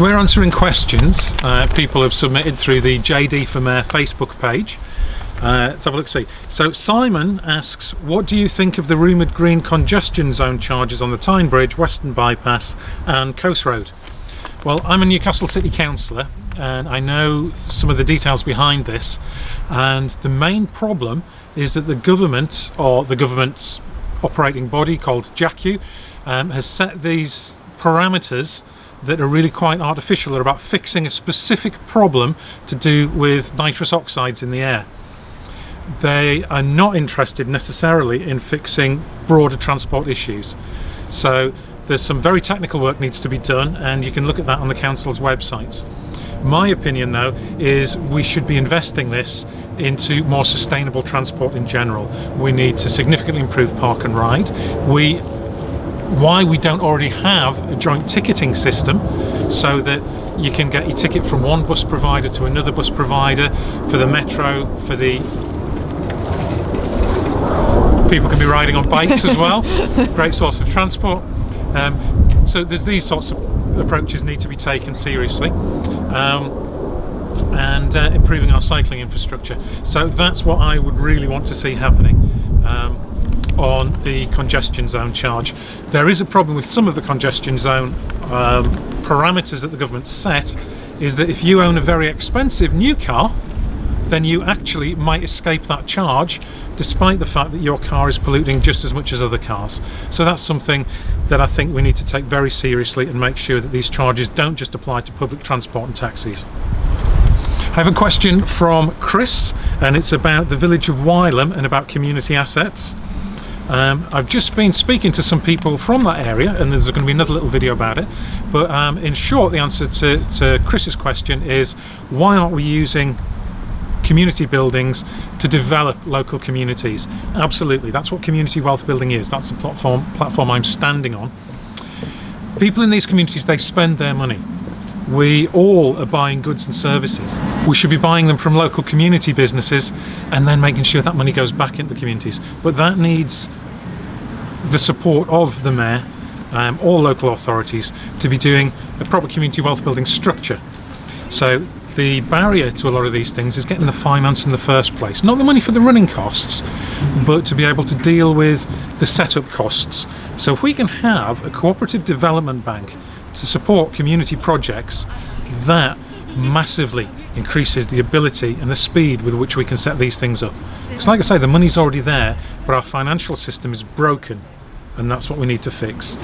So we're answering questions people have submitted through the JD for Mayor Facebook page. Let's have a look, see. So Simon asks, what do you think of the rumoured green congestion zone charges on the Tyne Bridge, Western Bypass and Coast Road? Well, I'm a Newcastle City Councillor and I know some of the details behind this, and the main problem is that the government, or the government's operating body called JACU, has set these parameters that are really quite artificial. They're about fixing a specific problem to do with nitrous oxides in the air. They are not interested necessarily in fixing broader transport issues. So there's some very technical work needs to be done, and you can look at that on the council's websites. My opinion though is we should be investing this into more sustainable transport in general. We need to significantly improve park and ride. Why we don't already have a joint ticketing system so that you can get your ticket from one bus provider to another bus provider. For the metro, for the people can be riding on bikes as well. Great source of transport. So there's these sorts of approaches need to be taken seriously, and improving our cycling infrastructure. So that's what I would really want to see happening on the congestion zone charge. There is a problem with some of the congestion zone parameters that the government set, is that if you own a very expensive new car, then you actually might escape that charge despite the fact that your car is polluting just as much as other cars. So that's something that I think we need to take very seriously and make sure that these charges don't just apply to public transport and taxis. I have a question from Chris, and it's about the village of Wylam and about community assets. I've just been speaking to some people from that area, and there's going to be another little video about it, but in short, the answer to Chris's question is, why aren't we using community buildings to develop local communities? Absolutely, that's what community wealth building is. That's the platform I'm standing on. People in these communities, they spend their money. We all are buying goods and services. We should be buying them from local community businesses and then making sure that money goes back into the communities. But that needs the support of the mayor, all local authorities, to be doing a proper community wealth building structure. So the barrier to a lot of these things is getting the finance in the first place. Not the money for the running costs, but to be able to deal with the setup costs. So if we can have a cooperative development bank to support community projects, that massively increases the ability and the speed with which we can set these things up. Because like I say, the money's already there, but our financial system is broken, and that's what we need to fix.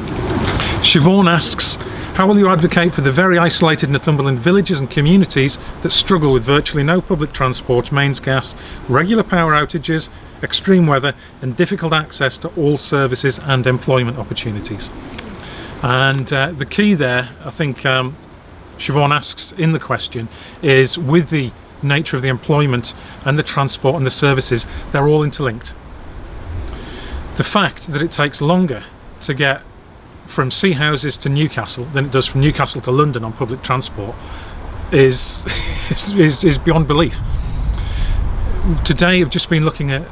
Siobhan asks, how will you advocate for the very isolated Northumberland villages and communities that struggle with virtually no public transport, mains gas, regular power outages, extreme weather and difficult access to all services and employment opportunities? And the key there, I think Siobhan asks in the question, is with the nature of the employment and the transport and the services, they're all interlinked. The fact that it takes longer to get from Sea Houses to Newcastle than it does from Newcastle to London on public transport is beyond belief. Today I've just been looking at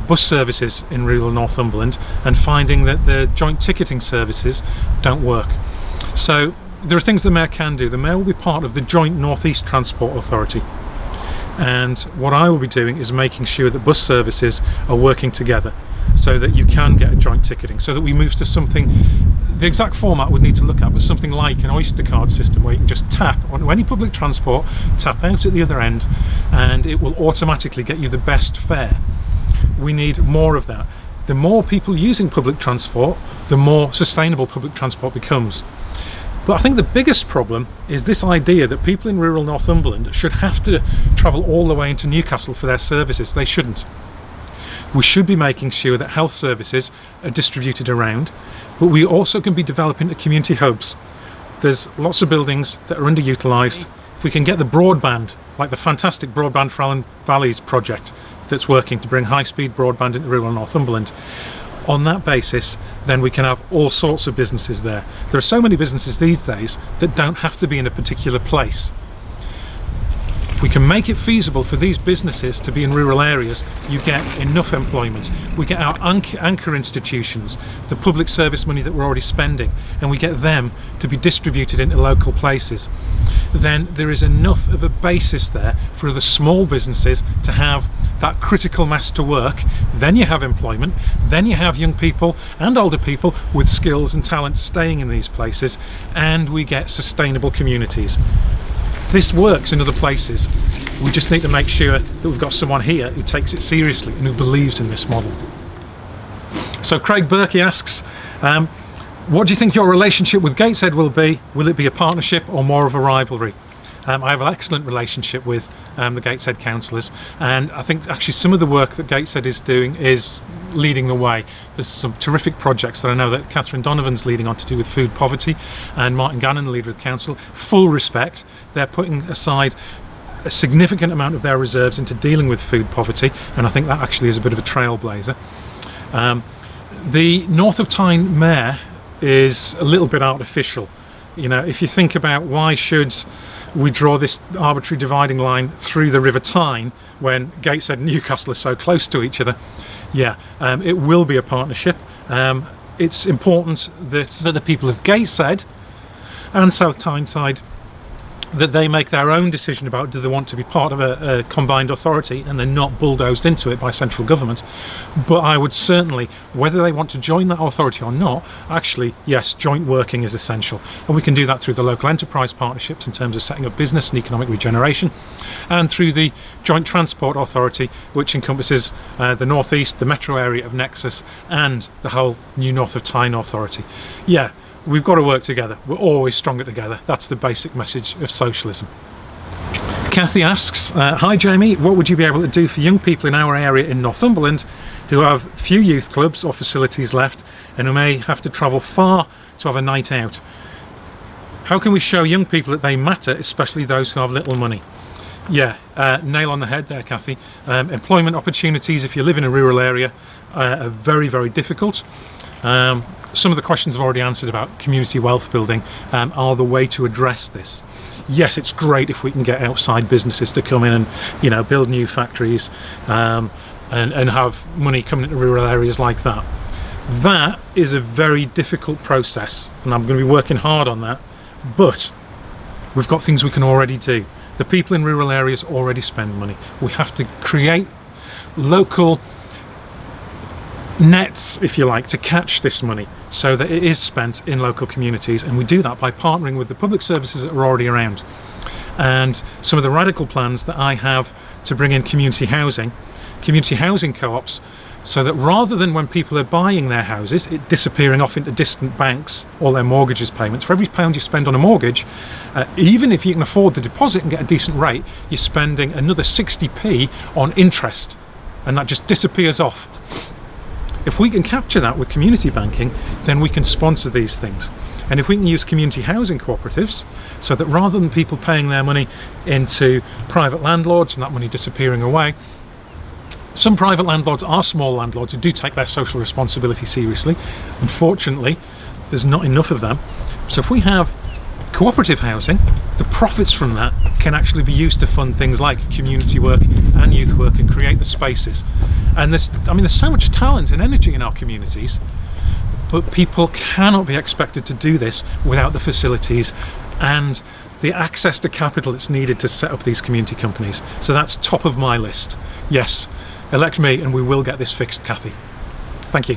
bus services in rural Northumberland and finding that the joint ticketing services don't work. So there are things the mayor can do. The mayor will be part of the joint North East Transport Authority, and what I will be doing is making sure that bus services are working together so that you can get a joint ticketing, so that we move to something, the exact format we'd need to look at, but something like an Oyster card system where you can just tap on any public transport, tap out at the other end, and it will automatically get you the best fare. We need more of that. The more people using public transport, the more sustainable public transport becomes. But I think the biggest problem is this idea that people in rural Northumberland should have to travel all the way into Newcastle for their services. They shouldn't. We should be making sure that health services are distributed around, but we also can be developing the community hubs. There's lots of buildings that are underutilised. If we can get the broadband, like the fantastic Broadband for Allen Valleys project that's working to bring high-speed broadband into rural Northumberland, on that basis, then we can have all sorts of businesses there. There are so many businesses these days that don't have to be in a particular place. If we can make it feasible for these businesses to be in rural areas, you get enough employment. We get our anchor institutions, the public service money that we're already spending, and we get them to be distributed into local places. Then there is enough of a basis there for the small businesses to have that critical mass to work. Then you have employment, then you have young people and older people with skills and talents staying in these places, and we get sustainable communities. This works in other places. We just need to make sure that we've got someone here who takes it seriously and who believes in this model. So Craig Berkey asks, what do you think your relationship with Gateshead will be? Will it be a partnership or more of a rivalry? I have an excellent relationship with the Gateshead councillors, and I think actually some of the work that Gateshead is doing is leading the way. There's some terrific projects that I know that Catherine Donovan's leading on to do with food poverty, and Martin Gannon, the leader of the council. Full respect, they're putting aside a significant amount of their reserves into dealing with food poverty, and I think that actually is a bit of a trailblazer. The North of Tyne mayor is a little bit artificial. You know, if you think about why should we draw this arbitrary dividing line through the River Tyne when Gateshead and Newcastle are so close to each other. Yeah, it will be a partnership. It's important that the people of Gateshead and South Tyneside, that they make their own decision about do they want to be part of a combined authority, and they're not bulldozed into it by central government. But I would certainly, whether they want to join that authority or not, actually yes, joint working is essential, and we can do that through the local enterprise partnerships in terms of setting up business and economic regeneration, and through the joint transport authority, which encompasses the northeast, the metro area of Nexus, and the whole new North of Tyne authority. Yeah, we've got to work together. We're always stronger together. That's the basic message of socialism. Kathy asks, hi Jamie, what would you be able to do for young people in our area in Northumberland who have few youth clubs or facilities left and who may have to travel far to have a night out? How can we show young people that they matter, especially those who have little money? Yeah, nail on the head there, Kathy. Employment opportunities, if you live in a rural area, are very, very difficult. Some of the questions I've already answered about community wealth building are the way to address this. Yes, it's great if we can get outside businesses to come in and, you know, build new factories and have money coming into rural areas like that. That is a very difficult process, and I'm going to be working hard on that, but we've got things we can already do. The people in rural areas already spend money. We have to create local nets, if you like, to catch this money so that it is spent in local communities, and we do that by partnering with the public services that are already around. And some of the radical plans that I have to bring in community housing co-ops, so that rather than when people are buying their houses, it disappearing off into distant banks, all their mortgages payments, for every pound you spend on a mortgage, even if you can afford the deposit and get a decent rate, you're spending another 60p on interest, and that just disappears off. If we can capture that with community banking, then we can sponsor these things. And if we can use community housing cooperatives, so that rather than people paying their money into private landlords and that money disappearing away, some private landlords are small landlords who do take their social responsibility seriously. Unfortunately, there's not enough of them. So if we have cooperative housing, the profits from that can actually be used to fund things like community work and youth work and create the spaces. And there's so much talent and energy in our communities, but people cannot be expected to do this without the facilities and the access to capital that's needed to set up these community companies. So that's top of my list. Yes, elect me and we will get this fixed, Kathy. Thank you.